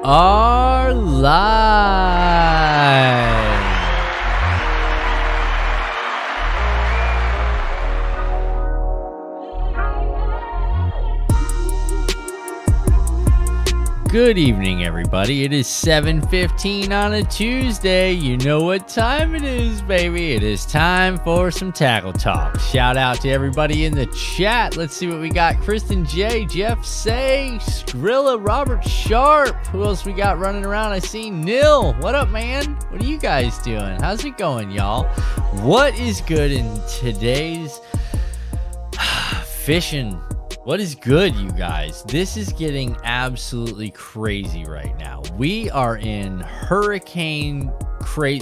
are live. Good evening, everybody. It is 7:15 on a Tuesday. You know what time it is, baby. It is time for some tackle talk. Shout out to everybody in the chat. Let's see what we got. Kristen J, Jeff Say, Skrilla, Robert Sharp. Who else we got running around? I see Nil. What up, man? What are you guys doing? How's it going, y'all? What is good in today's fishing? What is good, you guys? This is getting absolutely crazy right now. We are in hurricane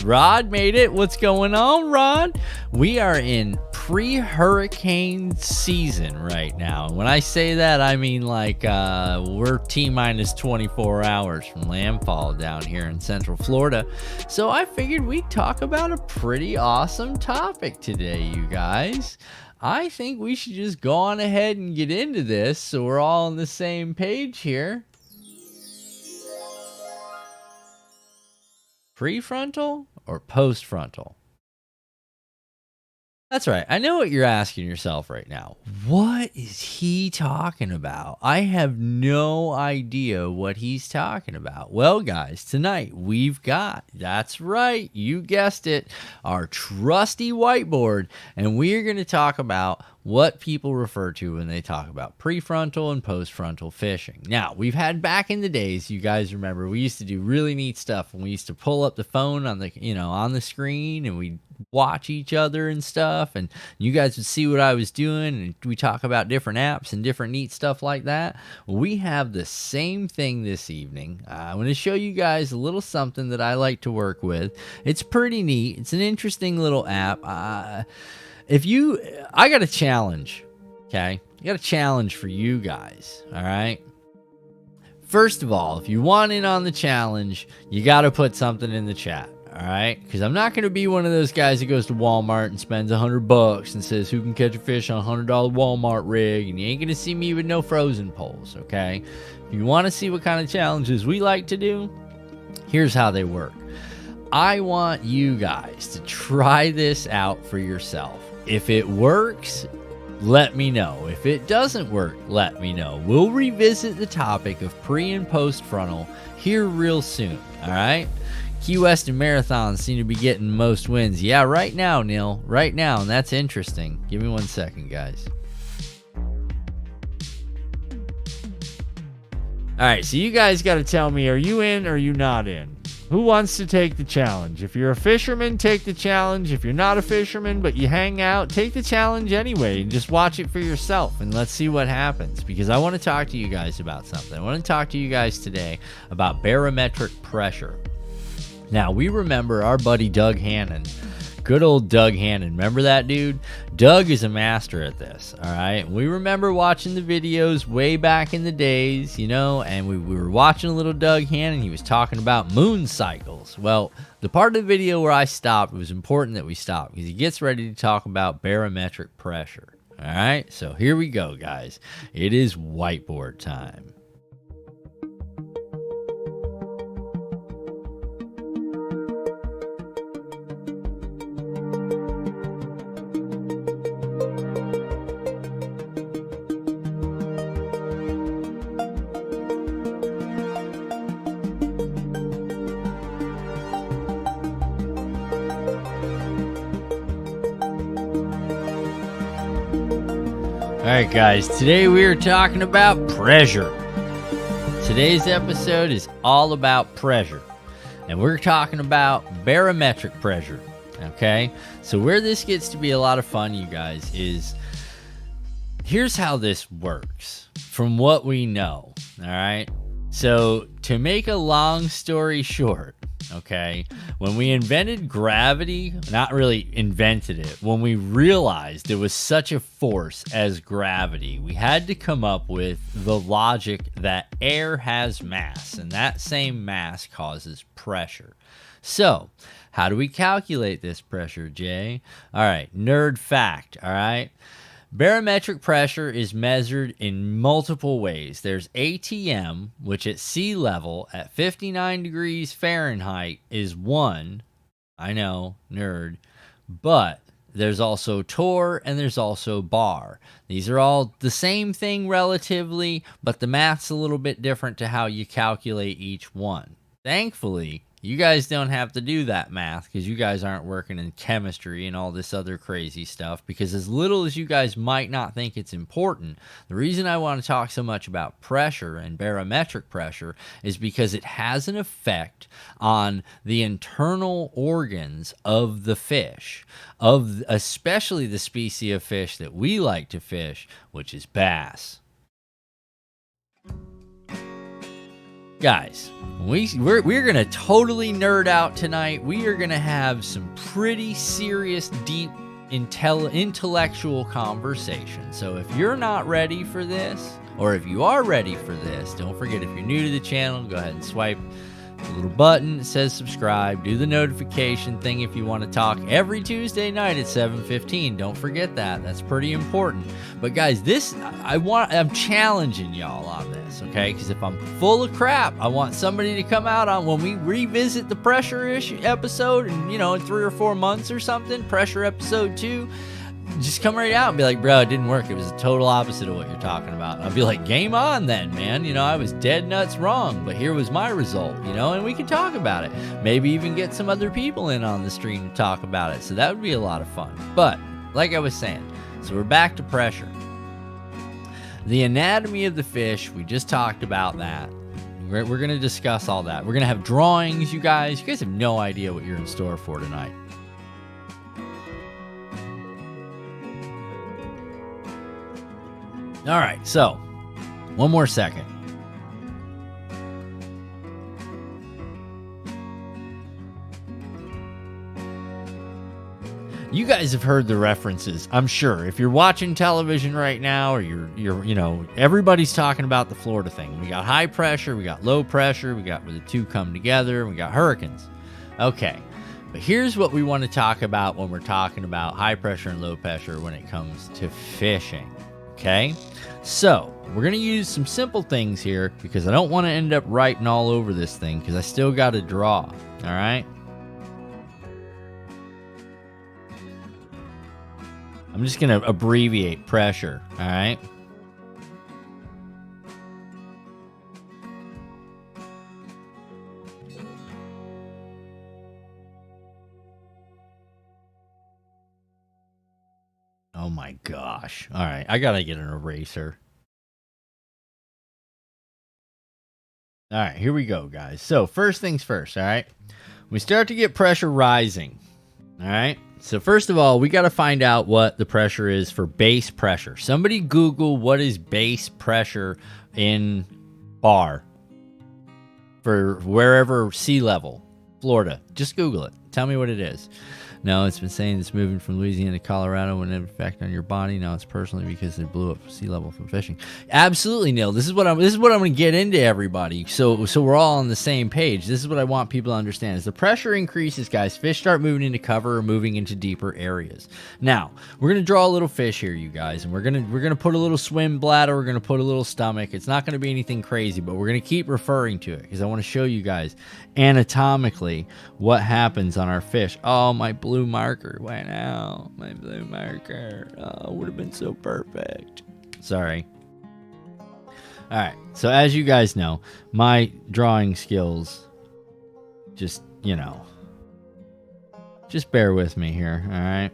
Rod made it. What's going on, Rod? We are in pre-hurricane season right now. And when I say that, I mean like we're T-minus 24 hours from landfall down here in Central Florida. So I figured we'd talk about a pretty awesome topic today, you guys. I think we should just go on ahead and get into this so we're all on the same page here. Prefrontal or postfrontal? That's right. I know what you're asking yourself right now. What is he talking about? I have no idea what he's talking about. Well, guys, tonight we've got, that's right, you guessed it, our trusty whiteboard, and we're going to talk about what people refer to when they talk about prefrontal and postfrontal fishing. Now, we've had back in the days, you guys remember, we used to do really neat stuff when we used to pull up the phone on the, on the screen, and we'd watch each other and stuff, and you guys would see what I was doing, and we talk about different apps and different neat stuff like that. Well, we have the same thing this evening. I'm going to show you guys a little something that I like to work with. It's pretty neat. It's an interesting little app. I got a challenge, okay? I got a challenge for you guys, all right? First of all, if you want in on the challenge, you got to put something in the chat, all right? Because I'm not going to be one of those guys that goes to Walmart and spends $100 and says, who can catch a fish on a $100 Walmart rig? And you ain't going to see me with no frozen poles, okay? If you want to see what kind of challenges we like to do, here's how they work. I want you guys to try this out for yourself. If it works, let me know. If it doesn't work, let me know. We'll revisit the topic of pre and post frontal here real soon, all right? Key West and Marathon seem to be getting most wins. Yeah, right now, Neil. Right now, and that's interesting. Give me 1 second, guys. All right, so you guys got to tell me, are you in or are you not in? Who wants to take the challenge? If you're a fisherman, take the challenge. If you're not a fisherman, but you hang out, take the challenge anyway and just watch it for yourself and let's see what happens, because I want to talk to you guys about something. I want to talk to you guys today about barometric pressure. Now, we remember our buddy Doug Hannon. Good old Doug Hannon. Remember that dude? Doug is a master at this, all right? We remember watching the videos way back in the days, and we were watching a little Doug Hannon. He was talking about moon cycles. Well, the part of the video where I stopped, it was important that we stopped because he gets ready to talk about barometric pressure, all right? So here we go, guys. It is whiteboard time. Alright guys, today we are talking about pressure. Today's episode is all about pressure. And we're talking about barometric pressure. Okay? So where this gets to be a lot of fun, you guys, is here's how this works from what we know. Alright? So to make a long story short, okay, when we invented gravity, not really invented it, when we realized there was such a force as gravity, we had to come up with the logic that air has mass, and that same mass causes pressure. So, how do we calculate this pressure, Jay? All right, nerd fact, all right? Barometric pressure is measured in multiple ways. There's ATM, which at sea level at 59 degrees Fahrenheit is 1. I know, nerd. But there's also torr and there's also bar. These are all the same thing relatively, but the math's a little bit different to how you calculate each one. Thankfully, you guys don't have to do that math because you guys aren't working in chemistry and all this other crazy stuff, because as little as you guys might not think it's important, the reason I want to talk so much about pressure and barometric pressure is because it has an effect on the internal organs of the fish, of especially the species of fish that we like to fish, which is bass. Guys, we're going to totally nerd out tonight. We are going to have some pretty serious, deep, intellectual conversation. So if you're not ready for this, or if you are ready for this, don't forget, if you're new to the channel, go ahead and swipe the little button that says subscribe. Do the notification thing if you want to talk every Tuesday night at 7:15. Don't forget that. That's pretty important. But guys, I'm challenging y'all on this, okay? Because if I'm full of crap, I want somebody to come out on when we revisit the pressure issue episode, and in 3 or 4 months or something, pressure episode 2. Just come right out and be like, bro, it didn't work. It was the total opposite of what you're talking about. And I'll be like, game on then, man. I was dead nuts wrong, but here was my result, and we can talk about it. Maybe even get some other people in on the stream to talk about it. So that would be a lot of fun. But like I was saying, so we're back to pressure. The anatomy of the fish, we just talked about that. We're going to discuss all that. We're going to have drawings, you guys. You guys have no idea what you're in store for tonight. All right, so one more second. You guys have heard the references, I'm sure. If you're watching television right now, or you're everybody's talking about the Florida thing. We got high pressure, we got low pressure, we got where the two come together, we got hurricanes. Okay, but here's what we want to talk about when we're talking about high pressure and low pressure when it comes to fishing. Okay, so we're going to use some simple things here because I don't want to end up writing all over this thing because I still got to draw. All right. I'm just going to abbreviate pressure. All right. Oh my gosh. All right. I got to get an eraser. All right. Here we go, guys. So first things first. All right. We start to get pressure rising. All right. So first of all, we got to find out what the pressure is for base pressure. Somebody Google what is base pressure in bar for wherever sea level, Florida. Just Google it. Tell me what it is. No, it's been saying it's moving from Louisiana to Colorado when it effect on your body. Now it's personally because they blew up sea level from fishing. Absolutely, Neil. This is what I'm going to get into, everybody. So we're all on the same page. This is what I want people to understand: as the pressure increases, guys, fish start moving into cover or moving into deeper areas. Now we're going to draw a little fish here, you guys, and we're gonna put a little swim bladder. We're going to put a little stomach. It's not going to be anything crazy, but we're going to keep referring to it because I want to show you guys anatomically what happens on our fish. Oh, my blue marker went out. My blue marker. Oh, would have been so perfect. Sorry. All right. So as you guys know, my drawing skills, just bear with me here. All right.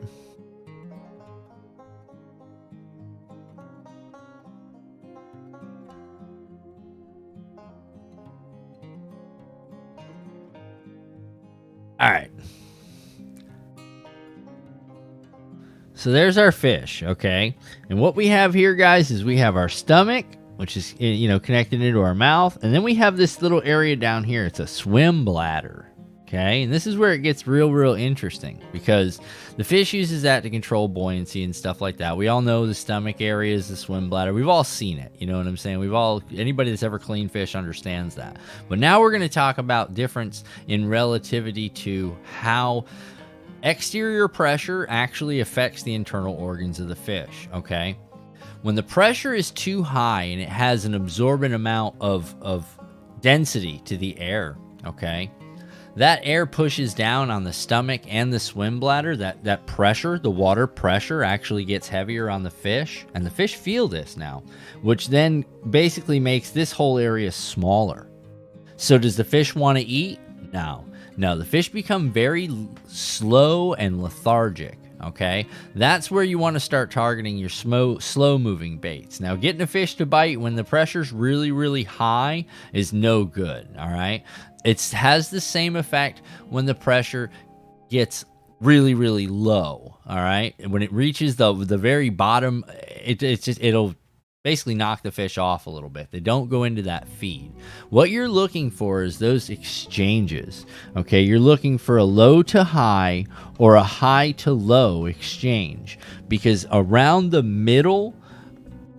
All right. So there's our fish, okay? And what we have here, guys, is we have our stomach, which is, connected into our mouth. And then we have this little area down here. It's a swim bladder, okay? And this is where it gets real interesting because the fish uses that to control buoyancy and stuff like that. We all know the stomach area is the swim bladder. We've all seen it, you know what I'm saying? Anybody that's ever cleaned fish understands that. But now we're going to talk about difference in relativity to how Exterior pressure actually affects the internal organs of the fish, okay? When the pressure is too high and it has an absorbent amount of density to the air, okay? That air pushes down on the stomach and the swim bladder. That pressure, the water pressure, actually gets heavier on the fish, and the fish feel this now, which then basically makes this whole area smaller. So does the fish want to eat? No. No, the fish become very slow and lethargic, okay? That's where you want to start targeting your slow-moving baits. Now, getting a fish to bite when the pressure's really, really high is no good, all right? It has the same effect when the pressure gets really, really low, all right? When it reaches the very bottom, it'll basically knock the fish off a little bit. They don't go into that feed. What you're looking for is those exchanges, okay? You're looking for a low to high or a high to low exchange, because around the middle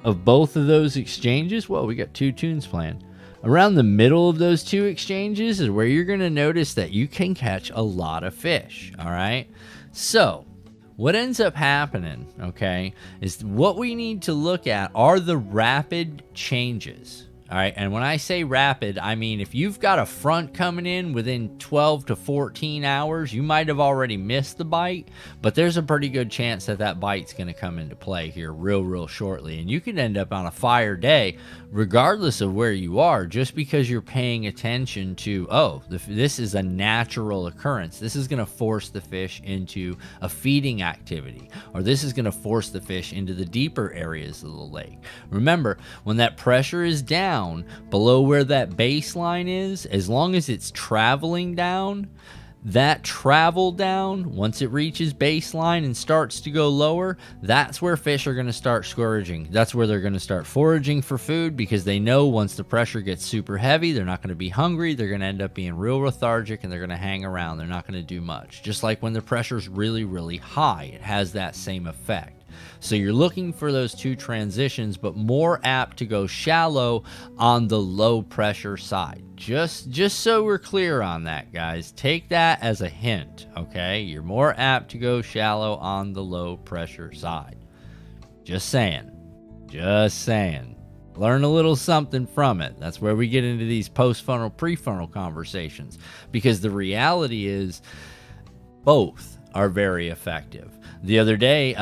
of both of those exchanges, well, we got two tunes playing. Around the middle of those two exchanges is where you're going to notice that you can catch a lot of fish, all right? So what ends up happening, okay, is what we need to look at are the rapid changes, all right? And when I say rapid, I mean if you've got a front coming in within 12 to 14 hours, you might have already missed the bite, but there's a pretty good chance that that bite's going to come into play here real shortly. And you can end up on a fire day regardless of where you are, just because you're paying attention to, oh, this is a natural occurrence. This is going to force the fish into a feeding activity, or this is going to force the fish into the deeper areas of the lake. Remember, when that pressure is down below where that baseline is, as long as it's traveling down, that travel down, once it reaches baseline and starts to go lower, that's where fish are going to start scourging. That's where they're going to start foraging for food, because they know once the pressure gets super heavy, they're not going to be hungry. They're going to end up being real lethargic, and they're going to hang around. They're not going to do much. Just like when the pressure's really high, it has that same effect. So you're looking for those two transitions, but more apt to go shallow on the low pressure side. Just so we're clear on that, guys. Take that as a hint, okay? You're more apt to go shallow on the low pressure side. Just saying. Just saying. Learn a little something from it. That's where we get into these post-funnel, pre-funnel conversations, because the reality is both are very effective. The other day,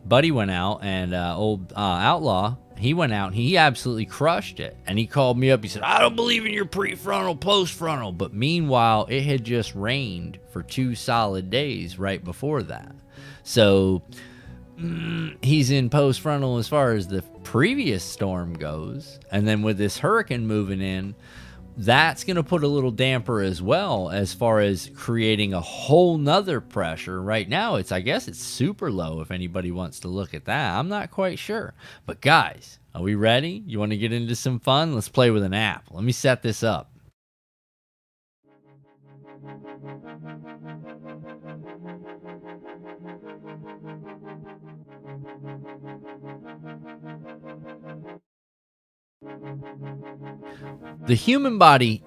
Buddy went out, and old Outlaw, he went out and he absolutely crushed it. And he called me up. He said, I don't believe in your pre-frontal, post-frontal. But meanwhile, it had just rained for 2 solid days right before that. So he's in post-frontal as far as the previous storm goes. And then with this hurricane moving in, that's going to put a little damper as well, as far as creating a whole nother pressure. Right now, I guess it's super low if anybody wants to look at that. I'm not quite sure. But guys, are we ready? You want to get into some fun? Let's play with an app. Let me set this up. The human body,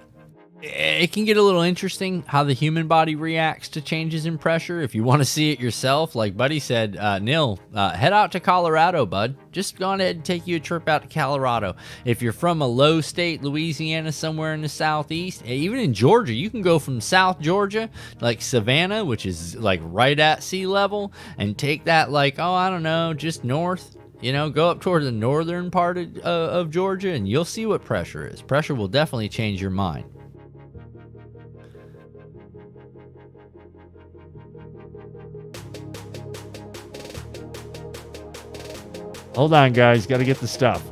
it can get a little interesting how the human body reacts to changes in pressure. If you want to see it yourself, like Buddy said, Neil, head out to Colorado, bud. Just go on ahead and take you a trip out to Colorado. If you're from a low state, Louisiana, somewhere in the southeast, even in Georgia, you can go from South Georgia, like Savannah, which is like right at sea level, and take that like, oh, I don't know, just north. You know, go up toward the northern part of Georgia, and you'll see what pressure is. Pressure will definitely change your mind. Hold on, guys. Got to get the stuff.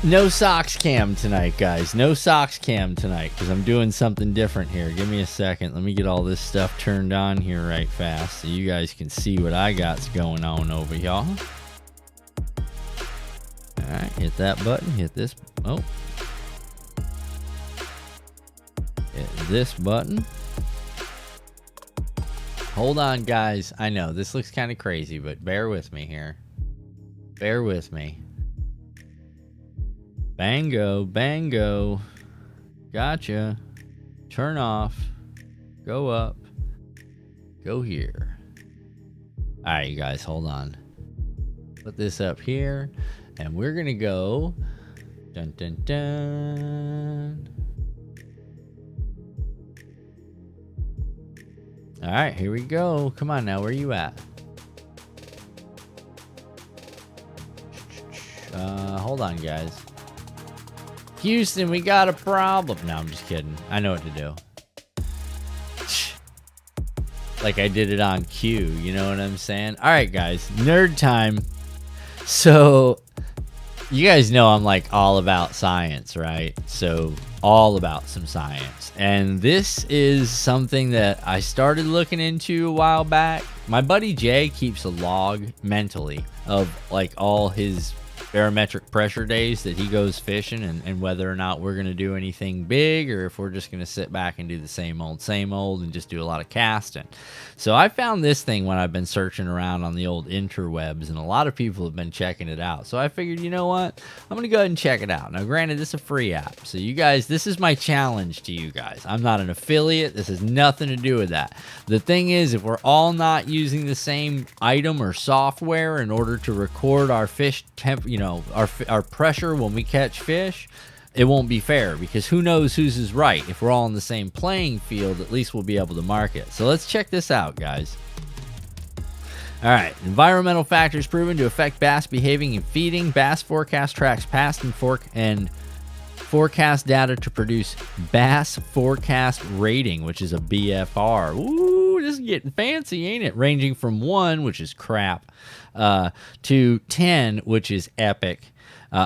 No socks cam tonight, guys. No socks cam tonight, because I'm doing something different here. Give me a second. Let me get all this stuff turned on here right fast so you guys can see what I got's going on over y'all. All right, hit that button. Hit this. Oh. Hit this button. Hold on, guys. I know this looks kind of crazy, but bear with me here. Bear with me. Bango, bango. Gotcha. Turn off. Go up. Go here. All right, you guys, hold on. Put this up here, and we're gonna go. Dun dun dun. All right, here we go. Come on now, where you at? Hold on, guys. Houston, we got a problem. No, I'm just kidding. I know what to do. Like I did it on cue, you know what I'm saying? All right, guys, nerd time. So, you guys know I'm like all about science, right? So, all about some science. And this is something that I started looking into a while back. My buddy Jay keeps a log mentally of like all his barometric pressure days that he goes fishing, and whether or not we're going to do anything big or if we're just going to sit back and do the same old and just do a lot of casting. So I found this thing when I've been searching around on the old interwebs, and a lot of people have been checking it out. So I figured, you know what? I'm going to go ahead and check it out. Now, granted, this is a free app. So you guys, this is my challenge to you guys. I'm not an affiliate. This has nothing to do with that. The thing is, if we're all not using the same item or software in order to record our fish temp, you know, our pressure when we catch fish, it won't be fair, because who knows whose is right. If we're all in the same playing field, at least we'll be able to mark it. So let's check this out, guys. All right, environmental factors proven to affect bass behaving and feeding. Bass forecast tracks past and forecast data to produce bass forecast rating, which is a BFR. Ooh, this is getting fancy, ain't it? Ranging from 1, which is crap, to 10, which is epic.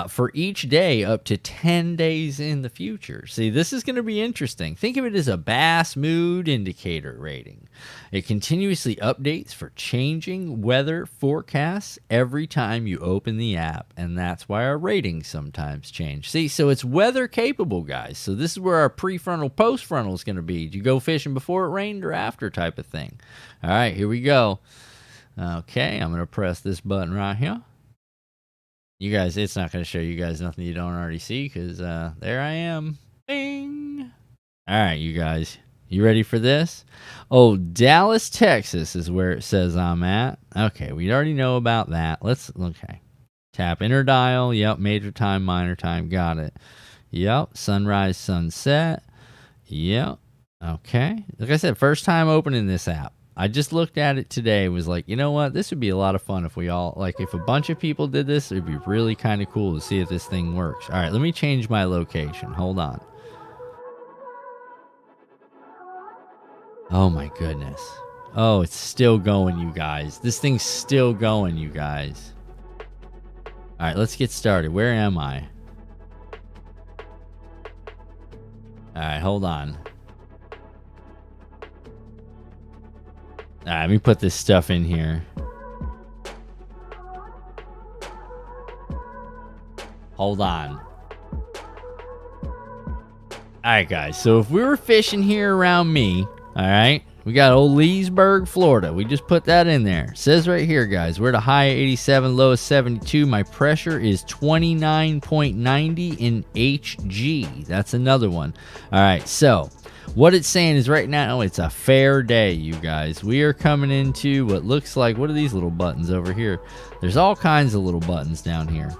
For each day up to 10 days in the future. See, this is going to be interesting. Think of it as a bass mood indicator rating. It continuously updates for changing weather forecasts every time you open the app, and that's why our ratings sometimes change. See, so it's weather capable, guys. So this is where our prefrontal, postfrontal is going to be. Do you go fishing before it rained or after type of thing? All right, here we go. Okay, I'm going to press this button right here. You guys, it's not going to show you guys nothing you don't already see, because there I am. Bing! All right, you guys. You ready for this? Oh, Dallas, Texas is where it says I'm at. Okay, we already know about that. Okay. Tap interdial. Yep, major time, minor time. Got it. Yep, sunrise, sunset. Yep. Okay. Like I said, first time opening this app. I just looked at it today, was like, you know what? This would be a lot of fun if we all, like, if a bunch of people did this, it'd be really kind of cool to see if this thing works. All right, let me change my location. Hold on. Oh, my goodness. Oh, it's still going, you guys. This thing's still going, you guys. All right, let's get started. Where am I? All right, hold on. All right, let me put this stuff in here. Hold on. All right, guys. So if we were fishing here around me, all right, we got old Leesburg, Florida. We just put that in there. It says right here, guys, we're at a high of 87, low of 72. My pressure is 29.90 in HG. That's another one. All right, so what it's saying is right now it's a fair day, you guys. We are coming into what looks like, what are these little buttons over here? There's all kinds of little buttons down here.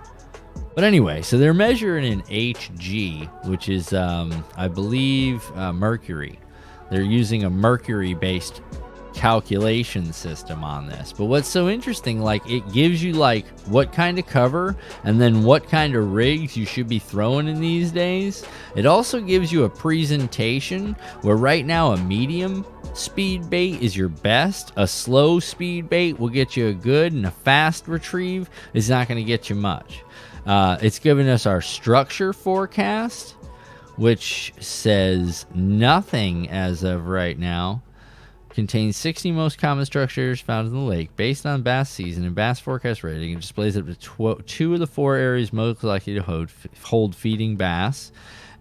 But anyway, so they're measuring in HG, which is, I believe, mercury. They're using a mercury-based calculation system on this. But what's so interesting, like, it gives you like what kind of cover and then what kind of rigs you should be throwing in these days. It also gives you a presentation where right now a medium speed bait is your best, a slow speed bait will get you a good, and a fast retrieve is not going to get you much. It's giving us our structure forecast, which says nothing as of right now. Contains 60 most common structures found in the lake based on bass season and bass forecast rating. It displays up to 2 of the 4 areas most likely to hold feeding bass.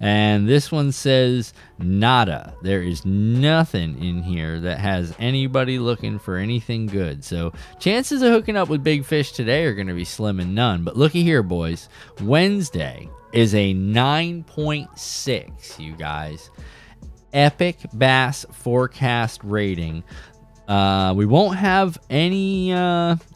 And this one says nada. There is nothing in here that has anybody looking for anything good. So chances of hooking up with big fish today are going to be slim and none. But looky here, boys. Wednesday is a 9.6, you guys. Epic bass forecast rating. We won't have any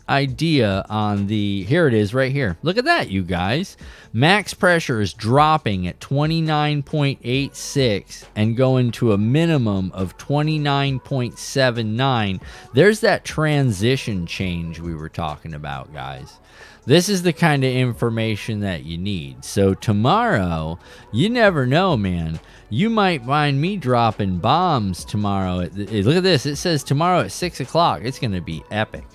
idea on the, here it is right here. Look at that, you guys. Max pressure is dropping at 29.86 and going to a minimum of 29.79. There's that transition change we were talking about, guys. This is the kind of information that you need. So tomorrow, you never know, man. You might find me dropping bombs tomorrow. Look at this. It says tomorrow at 6 o'clock. It's going to be epic.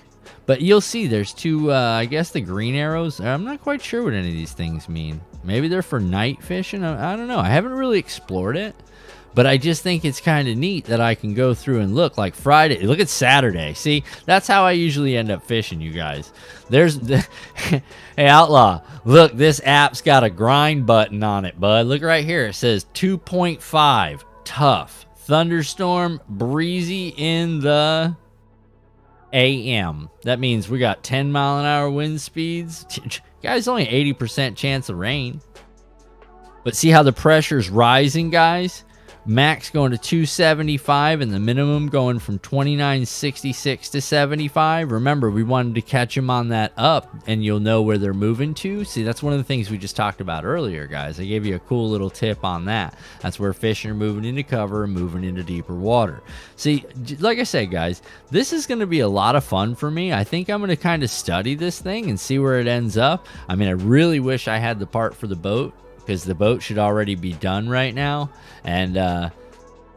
But you'll see there's two, I guess the green arrows. I'm not quite sure what any of these things mean. Maybe they're for night fishing. I don't know. I haven't really explored it. But I just think it's kind of neat that I can go through and look like Friday. Look at Saturday. See, that's how I usually end up fishing, you guys. There's the hey, Outlaw, look, this app's got a grind button on it, bud. Look right here. It says 2.5, tough, thunderstorm, breezy in the AM. That means we got 10-mile-an-hour wind speeds. Guys, only 80% chance of rain. But see how the pressure's rising, guys? Max going to 275 and the minimum going from 29.66 to 75. Remember, we wanted to catch them on that up, and you'll know where they're moving to. See, that's one of the things we just talked about earlier, guys. I gave you a cool little tip on that. That's where fishing are moving into cover and moving into deeper water. See, like I said, guys, this is going to be a lot of fun for me. I think I'm going to kind of study this thing and see where it ends up. I mean, I really wish I had the part for the boat, because the boat should already be done right now, and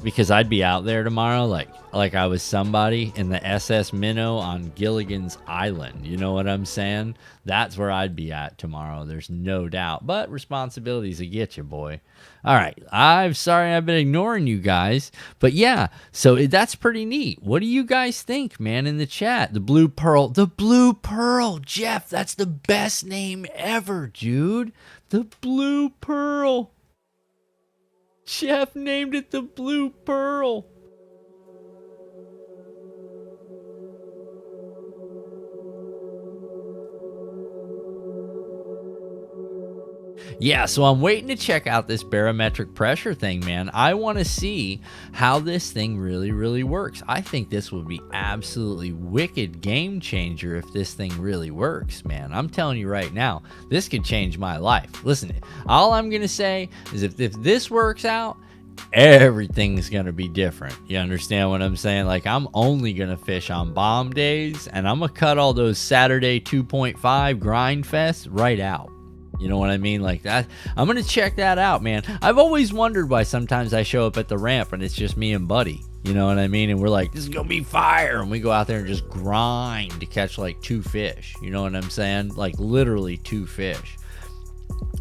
because I'd be out there tomorrow like I was somebody in the SS Minnow on Gilligan's Island. You know what I'm saying? That's where I'd be at tomorrow. There's no doubt. But responsibilities will get you, boy. All right. I'm sorry I've been ignoring you guys. But yeah, so that's pretty neat. What do you guys think, man, in the chat? The Blue Pearl. The Blue Pearl. Jeff, that's the best name ever, dude. The Blue Pearl. Jeff named it the Blue Pearl. Yeah, so I'm waiting to check out this barometric pressure thing, man. I want to see how this thing really works. I think this would be absolutely wicked game changer if this thing really works, man. I'm telling you right now, this could change my life. Listen, all I'm going to say is if this works out, everything's going to be different. You understand what I'm saying? Like, I'm only going to fish on bomb days, and I'm going to cut all those Saturday 2.5 grind fests right out. You know what I mean? Like that. I'm going to check that out, man. I've always wondered why sometimes I show up at the ramp and it's just me and Buddy. You know what I mean? And we're like, this is going to be fire. And we go out there and just grind to catch like 2 fish. You know what I'm saying? Like literally 2 fish.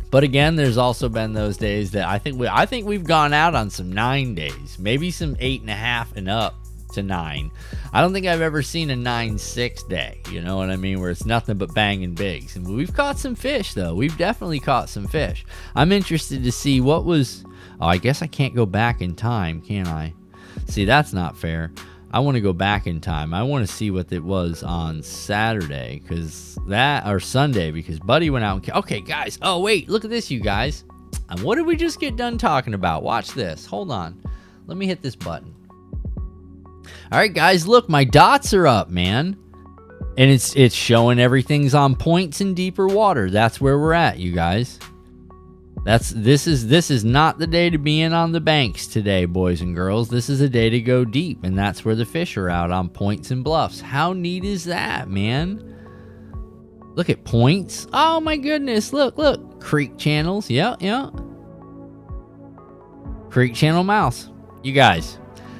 But again, there's also been those days that I think we've gone out on some 9 days, maybe some 8.5 and up to 9. I don't think I've ever seen a 9.6 day, you know what I mean, where it's nothing but banging bigs. And we've caught some fish, though. We've definitely caught some fish. I'm interested to see what was... Oh, I guess I can't go back in time, can I? See, that's not fair. I want to go back in time. I want to see what it was on Saturday, or Sunday, because Buddy went out and... Okay, guys. Oh, wait. Look at this, you guys. And what did we just get done talking about? Watch this. Hold on. Let me hit this button. All right, guys, look, my dots are up, man. And it's showing everything's on points in deeper water. That's where we're at, you guys. This is not the day to be in on the banks today, boys and girls. This is a day to go deep, and that's where the fish are out, on points and bluffs. How neat is that, man? Look at points. Oh my goodness, look. Creek channels, yeah. Creek channel mouse. You guys,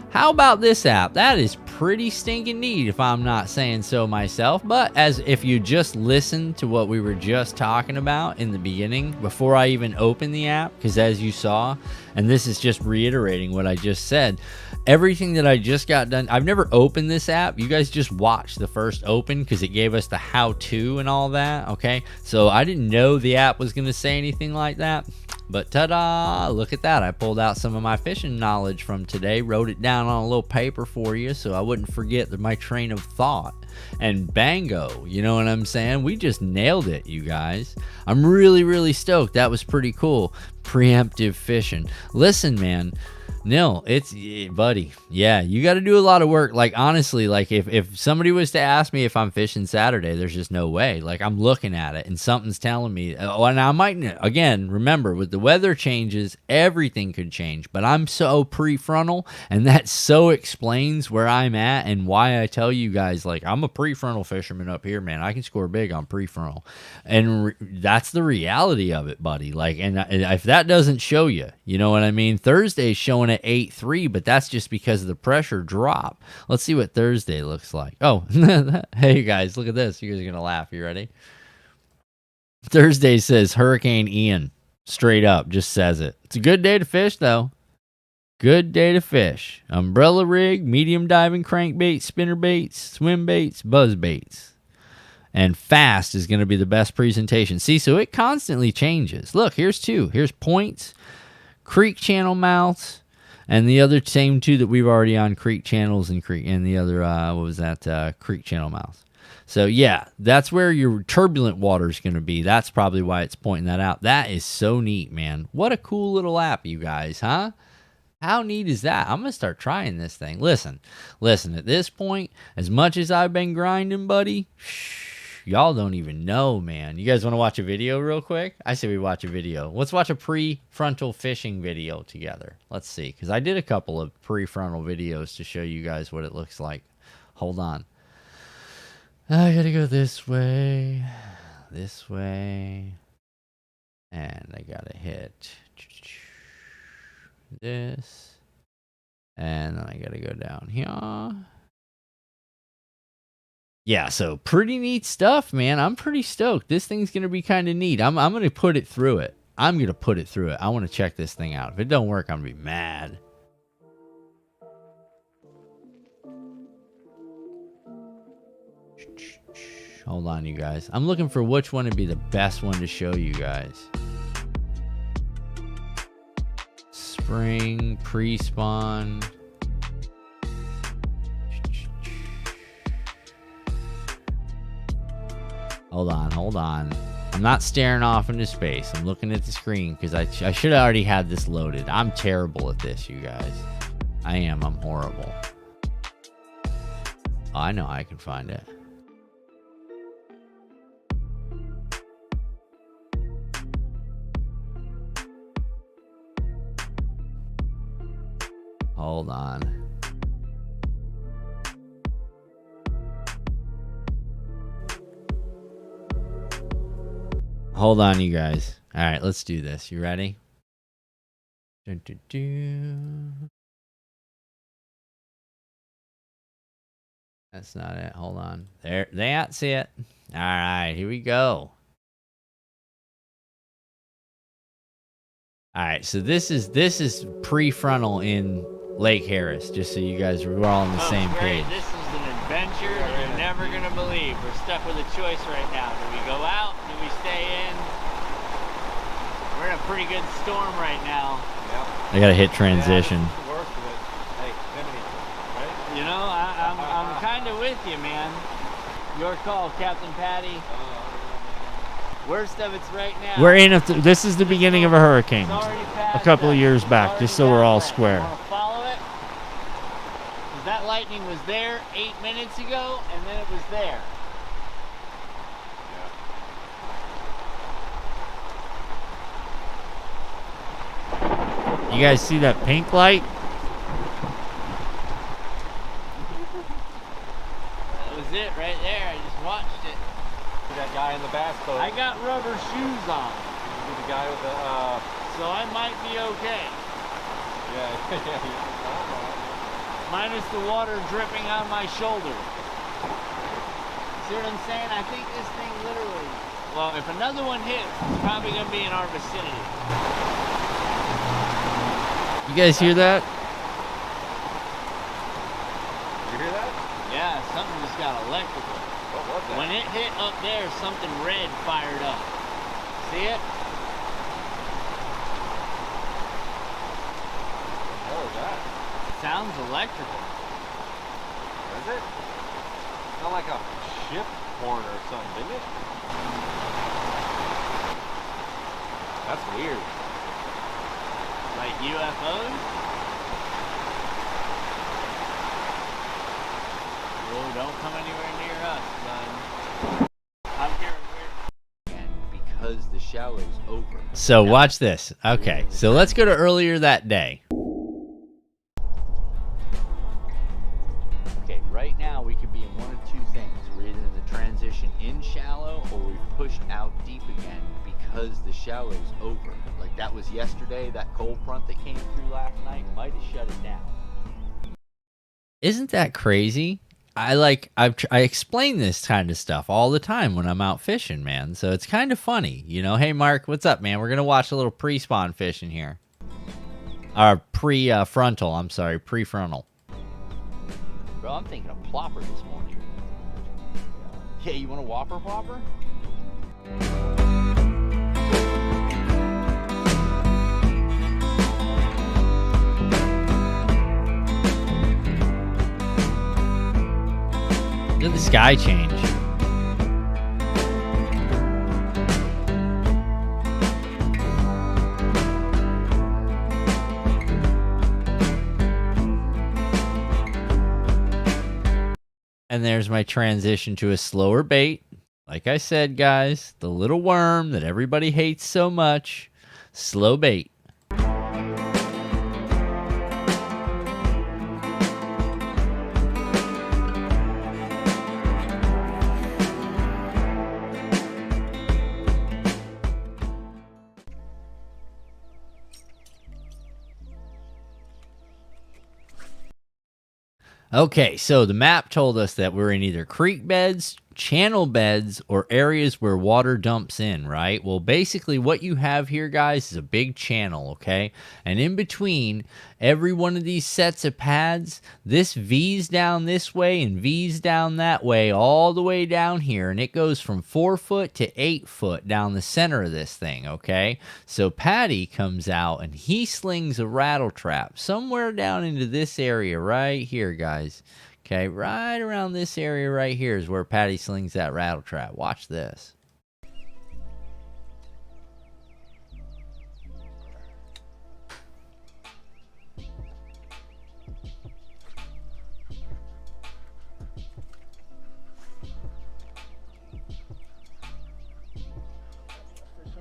how about this app? That is pretty stinking neat, if I'm not saying so myself. But as if you just listened to what we were just talking about in the beginning, before I even opened the app, because as you saw, and this is just reiterating what I just said, everything that I just got done, I've never opened this app. You guys just watched the first open because it gave us the how-to and all that, okay? So I didn't know the app was going to say anything like that. But ta-da, look at that. I pulled out some of my fishing knowledge from today, wrote it down on a little paper for you so I wouldn't forget my train of thought. And bango, you know what I'm saying? We just nailed it, you guys. I'm really, really stoked. That was pretty cool. Preemptive fishing. Listen, man. No, it's buddy. Yeah, you got to do a lot of work. Like, honestly, like if somebody was to ask me if I'm fishing Saturday, there's just no way. Like, I'm looking at it and something's telling me. Oh, and I might, again, remember, with the weather changes, everything could change. But I'm so prefrontal, and that so explains where I'm at and why I tell you guys, like, I'm a prefrontal fisherman up here, man. I can score big on prefrontal. And that's the reality of it, buddy. Like, and if that doesn't show you, you know what I mean? Thursday's showing at 8.3, but that's just because of the pressure drop. Let's see what Thursday looks like. Oh, hey guys, look at this. You guys are gonna laugh. You ready? Thursday says Hurricane Ian. Straight up, just says it. It's a good day to fish, though. Good day to fish. Umbrella rig, medium diving crankbait, spinner baits, swim baits, buzz baits. And fast is going to be the best presentation. See, so it constantly changes. Look, here's two. Here's points, creek channel mouths, and the other same two that we've already on creek channels and the other, what was that, creek channel mouths. So, yeah, that's where your turbulent water is going to be. That's probably why it's pointing that out. That is so neat, man. What a cool little app, you guys, huh? How neat is that? I'm going to start trying this thing. Listen, at this point, as much as I've been grinding, buddy, y'all don't even know, man. You guys want to watch a video real quick? I say we watch a video. Let's watch a pre-frontal fishing video together. Let's see, because I did a couple of pre-frontal videos to show you guys what it looks like. Hold on. I got to go this way, and I got to hit this, and then I got to go down here. Yeah, so pretty neat stuff, man. I'm pretty stoked. This thing's going to be kind of neat. I'm going to put it through it. I want to check this thing out. If it don't work, I'm going to be mad. Hold on, you guys. I'm looking for which one would be the best one to show you guys. Spring, pre-spawn. Hold on. I'm not staring off into space. I'm looking at the screen because I should have already had this loaded. I'm terrible at this, you guys. I am. I'm horrible. Oh, I know I can find it. Hold on. Hold on, you guys. All right, let's do this. You ready? That's not it. Hold on. There, that's it. All right, here we go. All right, so this is prefrontal in Lake Harris, just so you guys were all on the same page. This is an adventure you're never gonna believe. We're stuck with a choice right now. Do we go out? Do we stay in? We're in a pretty good storm right now. I gotta hit transition. You know, I'm kind of with you, man. Your call, Captain Patty. Worst of it's right now. We're in this is the beginning of a hurricane. A couple of years back, just so we're all square. Follow it. 'Cause that lightning was there 8 minutes ago, and then it was there. You guys see that pink light? That was it right there. I just watched it. That guy in the bass boat. I got rubber shoes on, You're the guy with the so I might be okay. yeah. Minus the water dripping on my shoulder. See what I'm saying? I think this thing literally, well, if another one hits, it's probably going to be in our vicinity. You guys hear that? Did you hear that? Yeah, something just got electrical. What was that? When it hit up there, something red fired up. See it? sounds electrical. Is it? Sound like a ship horn or something, didn't it? That's weird. Like UFOs? Oh, don't come anywhere near us, son. I'm hearing weird. Because the shallow's over. So watch this. Okay, so let's go to earlier that day. Okay, right now we could be in one of two things. We're either in the transition in shallow or we've pushed out deep again because the shallow's over. Like that was yesterday, that cold front that came through last night might have shut it down. Isn't that crazy? I explain this kind of stuff all the time when I'm out fishing, man. So it's kind of funny, you know. Hey, Mark, what's up, man? We're gonna watch a little pre-spawn fishing here. Or pre-frontal. I'm sorry, pre-frontal. Bro, I'm thinking of plopper this morning. Yeah, you want a whopper plopper? Look at the sky change. And there's my transition to a slower bait. Like I said, guys, the little worm that everybody hates so much. Slow bait. Okay, so the map told us that we're in either creek beds, channel beds, or areas where water dumps in, right? Well, basically what you have here, guys, is a big channel, okay? And in between every one of these sets of pads, this V's down this way and V's down that way, all the way down here, and it goes from 4 foot to 8 foot down the center of this thing, okay? So Patty comes out and he slings a rattle trap somewhere down into this area right here, guys. Okay, right around this area right here is where Patty slings that rattle trap. Watch this. Fish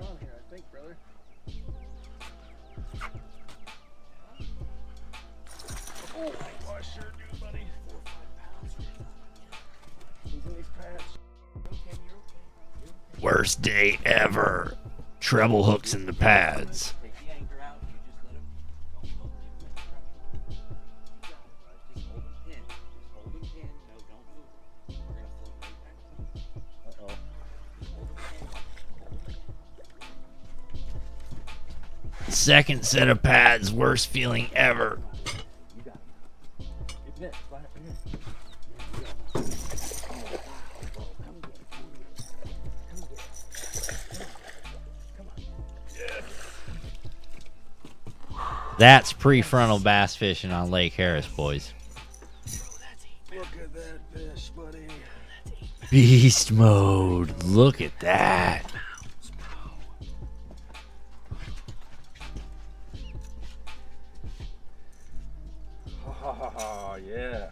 on here, I think, brother. Oh, I sure do, buddy. 4 or 5 pounds. He's in these pads. Worst day ever. Treble hooks in the pads. Take the anchor out, you just let him. Just hold him pinned. Just hold him pinned. No, don't move him. We're gonna float right back to him. Uh-oh. Just hold him pinned. Second set of pads, worst feeling ever. You got it. It's it. Slide it right here. That's pre-frontal bass fishing on Lake Harris, boys. Look at that fish, buddy. Beast mode. Look at that. Oh, yeah.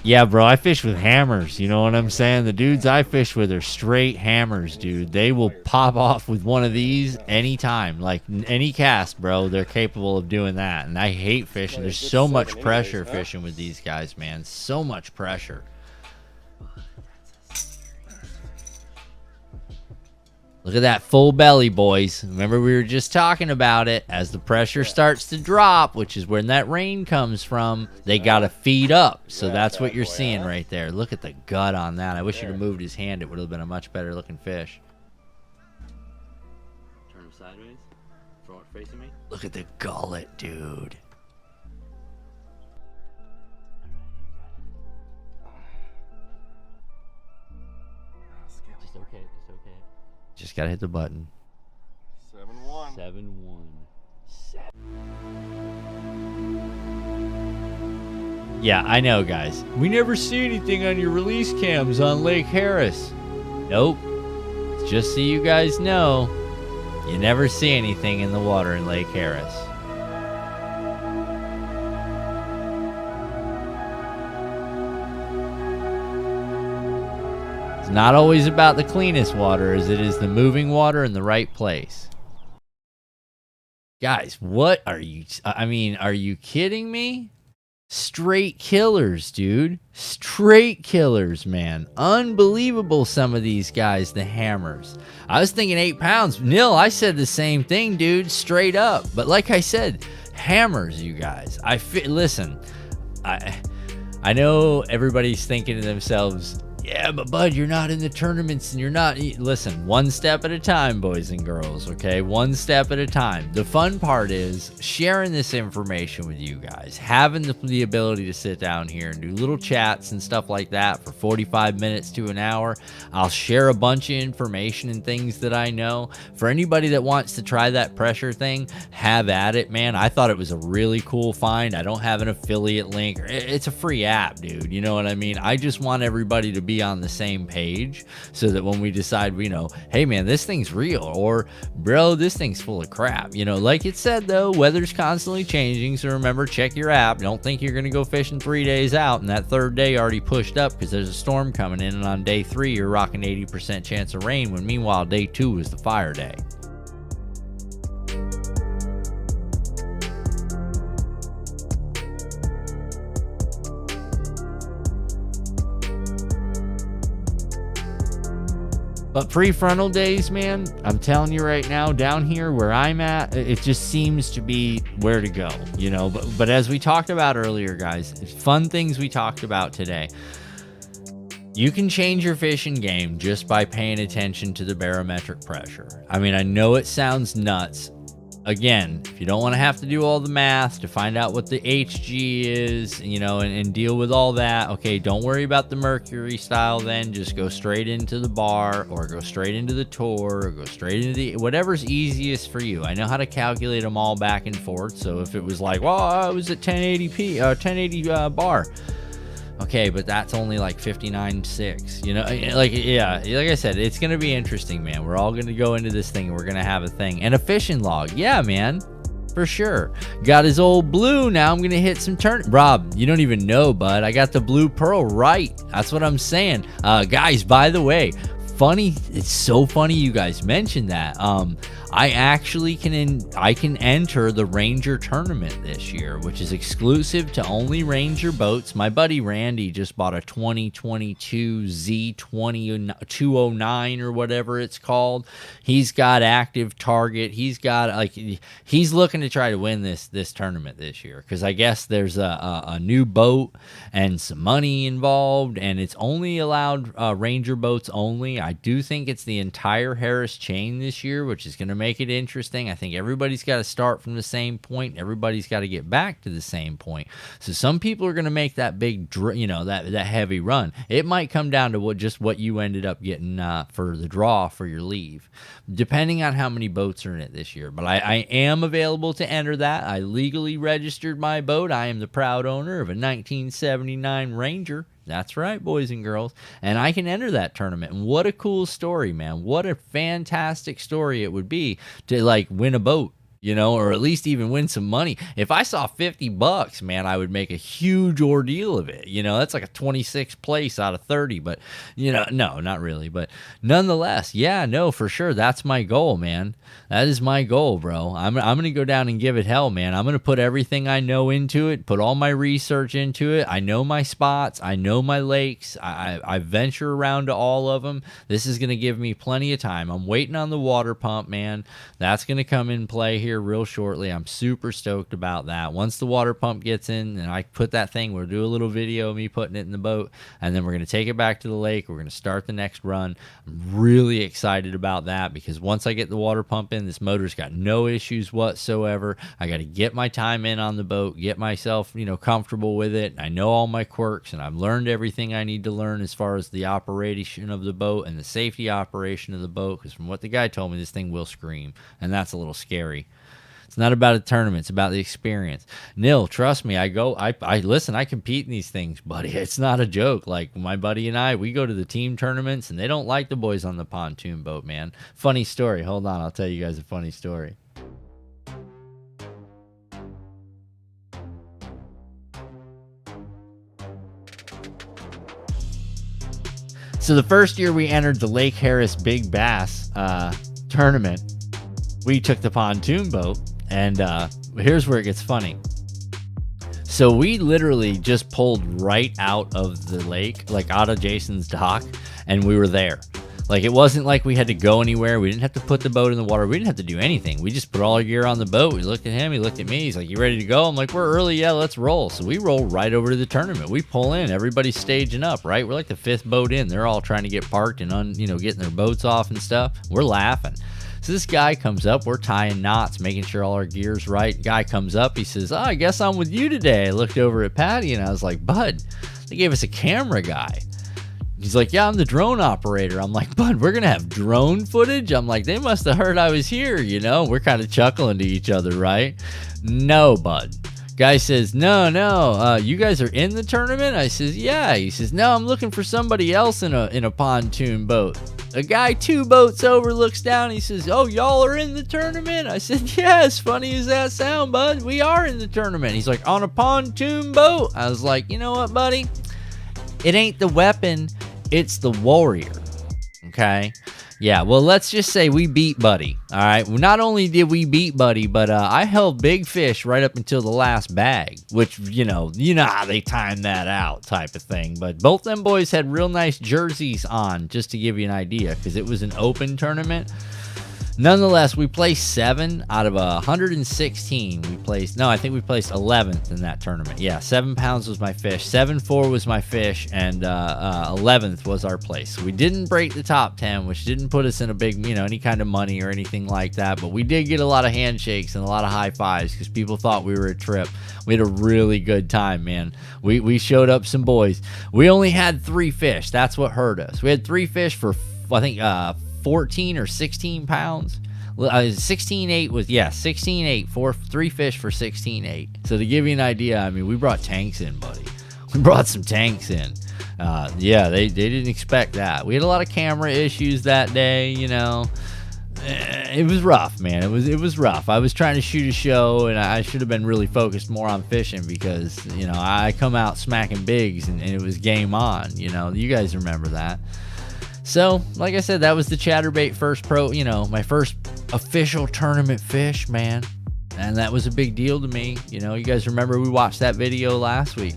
Yeah, bro, I fish with hammers. You know what I'm saying? The dudes I fish with are straight hammers, dude. They will pop off with one of these anytime. Like, any cast, bro, they're capable of doing that. And I hate fishing. There's so much pressure fishing with these guys, man. So much pressure. Look at that full belly, boys. Remember, we were just talking about it. As the pressure starts to drop, which is when that rain comes from, they got to feed up. So that's what you're seeing right there. Look at the gut on that. I wish he'd have moved his hand. It would have been a much better looking fish. Turn him sideways. Front facing me. Look at the gullet, dude. Just okay. Just okay. Just got to hit the button. 7-1. 7-1. Yeah, I know, guys. We never see anything on your release cams on Lake Harris. Nope. Just so you guys know, you never see anything in the water in Lake Harris. It's not always about the cleanest water as it is the moving water in the right place. Guys, what are you... I mean, are you kidding me? Straight killers, dude. Straight killers, man. Unbelievable, some of these guys, the hammers. I was thinking 8 pounds. Nil, I said the same thing, dude. Straight up. But like I said, hammers, you guys. Listen, I know everybody's thinking to themselves, yeah, but Bud, you're not in the tournaments and you're not... Listen, one step at a time, boys and girls, okay? One step at a time. The fun part is sharing this information with you guys, having the ability to sit down here and do little chats and stuff like that for 45 minutes to an hour. I'll share a bunch of information and things that I know. For anybody that wants to try that pressure thing, have at it, man. I thought it was a really cool find. I don't have an affiliate link. It's a free app, dude. You know what I mean? I just want everybody to be on the same page so that when we decide, hey man, this thing's real, or bro, this thing's full of crap, like it said though, weather's constantly changing, so remember, check your app. Don't think you're gonna go fishing 3 days out and that third day already pushed up because there's a storm coming in, and on day 3 you're rocking 80% chance of rain, when meanwhile day 2 is the fire day. But pre-frontal days, man, I'm telling you right now, down here where I'm at, it just seems to be where to go, But as we talked about earlier, guys, fun things we talked about today. You can change your fishing game just by paying attention to the barometric pressure. I mean, I know it sounds nuts. Again, if you don't want to have to do all the math to find out what the HG is, and deal with all that, okay, don't worry about the mercury style then. Just go straight into the bar, or go straight into the tour, or go straight into whatever's easiest for you. I know how to calculate them all back and forth, so if it was like, well, I was at 1080 bar. Okay, but that's only like 59.6, like I said, it's going to be interesting, man. We're all going to go into this thing and we're going to have a thing. And a fishing log. Yeah, man, for sure. Got his old blue. Now I'm going to hit some Rob, you don't even know, bud. I got the blue pearl right. That's what I'm saying. Guys, by the way, funny, it's so funny you guys mentioned that. I actually can enter the Ranger tournament this year, which is exclusive to only Ranger boats. My buddy Randy just bought a 2022 Z209 or whatever it's called. He's got active target. He's looking to try to win this tournament this year, because I guess there's a new boat and some money involved, and it's only allowed Ranger boats only. I do think it's the entire Harris chain this year, which is going to make it interesting. I think everybody's got to start from the same point. Everybody's got to get back to the same point. So some people are going to make that big, that heavy run. It might come down to what you ended up getting for the draw for your leave, depending on how many boats are in it this year. But I am available to enter that. I legally registered my boat. I am the proud owner of a 1979 Ranger. That's right, boys and girls. And I can enter that tournament. And what a cool story, man. What a fantastic story it would be to win a boat, or at least even win some money. If I saw $50, man, I would make a huge ordeal of it. That's like a 26th place out of 30, but no, not really. But nonetheless, yeah, no, for sure. That's my goal, man. That is my goal, bro. I'm going to go down and give it hell, man. I'm going to put everything I know into it, put all my research into it. I know my spots. I know my lakes. I venture around to all of them. This is going to give me plenty of time. I'm waiting on the water pump, man. That's going to come in play here real shortly. I'm super stoked about that. Once the water pump gets in and I put that thing, we'll do a little video of me putting it in the boat, and then we're going to take it back to the lake. We're going to start the next run. I'm really excited about that, because once I get the water pump in, this motor's got no issues whatsoever. I got to get my time in on the boat, get myself, comfortable with it. I know all my quirks, and I've learned everything I need to learn as far as the operation of the boat and the safety operation of the boat, because from what the guy told me, this thing will scream, and that's a little scary. It's not about a tournament. It's about the experience. Nil, trust me, I listen, I compete in these things, buddy. It's not a joke. Like my buddy and I, we go to the team tournaments and they don't like the boys on the pontoon boat, man. Funny story. Hold on. I'll tell you guys a funny story. So the first year we entered the Lake Harris Big Bass tournament, we took the pontoon boat, and here's where it gets funny. So we literally just pulled right out of the lake, like out of Jason's dock, and we were there. Like, it wasn't like we had to go anywhere. We didn't have to put the boat in the water. We didn't have to do anything. We just put all our gear on the boat. We looked at him. He looked at me. He's like, you ready to go? I'm like, we're early. Yeah, let's roll. So we roll right over to the tournament. We pull in. Everybody's staging up, right? We're like the 5th boat in. They're all trying to get parked and, getting their boats off and stuff. We're laughing. So this guy comes up. We're tying knots, making sure all our gear's right. Guy comes up. He says, I guess I'm with you today. I looked over at Patty, and I was like, Bud, they gave us a camera guy. He's like, yeah, I'm the drone operator. I'm like, Bud, we're going to have drone footage? I'm like, they must have heard I was here, We're kind of chuckling to each other, right? No, Bud. Guy says, no, you guys are in the tournament? I says, yeah. He says, no, I'm looking for somebody else in a pontoon boat. A guy 2 boats over looks down. He says, oh, y'all are in the tournament? I said, yeah, as funny as that sound, Bud. We are in the tournament. He's like, on a pontoon boat? I was like, you know what, buddy? It ain't the weapon. It's the warrior, okay? Yeah, well, let's just say we beat Buddy, all right? Well, not only did we beat Buddy, but I held big fish right up until the last bag, which, you know how they time that out type of thing. But both them boys had real nice jerseys on, just to give you an idea, because it was an open tournament. Nonetheless, we placed 7 out of 116. I think we placed 11th in that tournament. Yeah, 7 pounds was my fish, 7.4 was my fish, and 11th was our place. So we didn't break the top 10, which didn't put us in a big, any kind of money or anything like that. But we did get a lot of handshakes and a lot of high fives because people thought we were a trip. We had a really good time, man. We showed up some boys. We only had 3 fish. That's what hurt us. We had 3 fish for, I think, 14 or 16 pounds. 16.8 was 16.8. 3 fish for 16.8. So to give you an idea, we brought tanks in, buddy. We brought some tanks in. They didn't expect that. We had a lot of camera issues that day. It was rough, man. It was rough. I was trying to shoot a show, and I should have been really focused more on fishing because I come out smacking bigs, and it was game on. You guys remember that. So, like I said, that was the Chatterbait first my first official tournament fish, man. And that was a big deal to me. You guys remember we watched that video last week.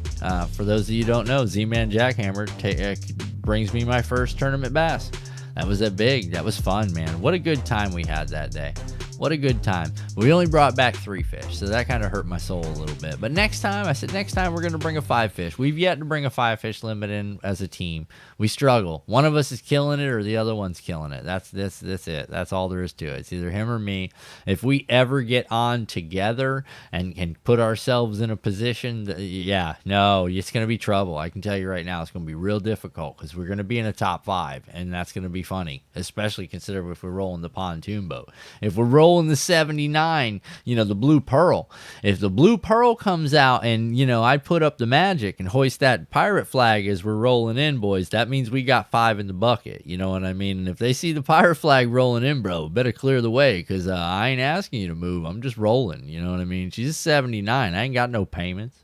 For those of you who don't know, Z-Man Jackhammer brings me my first tournament bass. That was big. That was fun, man. What a good time we had that day. What a good time. We only brought back 3 fish, so that kind of hurt my soul a little bit. But next time we're going to bring a 5 fish. We've yet to bring a 5 fish limit in as a team. We struggle. One of us is killing it or the other one's killing it. That's it. That's all there is to it. It's either him or me. If we ever get on together and put ourselves in a position, it's going to be trouble. I can tell you right now, it's going to be real difficult because we're going to be in a top 5, and that's going to be funny, especially considering if we're rolling the pontoon boat. If we're rolling the 79, the Blue Pearl. If the Blue Pearl comes out and, I put up the magic and hoist that pirate flag as we're rolling in, boys, that means we got 5 in the bucket. You know what I mean? And if they see the pirate flag rolling in, bro, better clear the way because I ain't asking you to move. I'm just rolling. You know what I mean? She's 79. I ain't got no payments.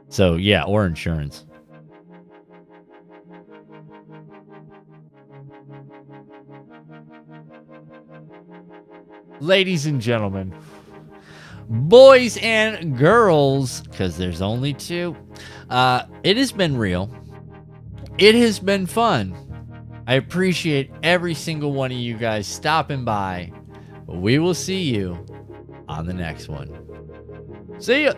So, yeah, or insurance. Ladies and gentlemen, boys and girls, because there's only 2, it has been real. It has been fun. I appreciate every single one of you guys stopping by. We will see you on the next one. See ya.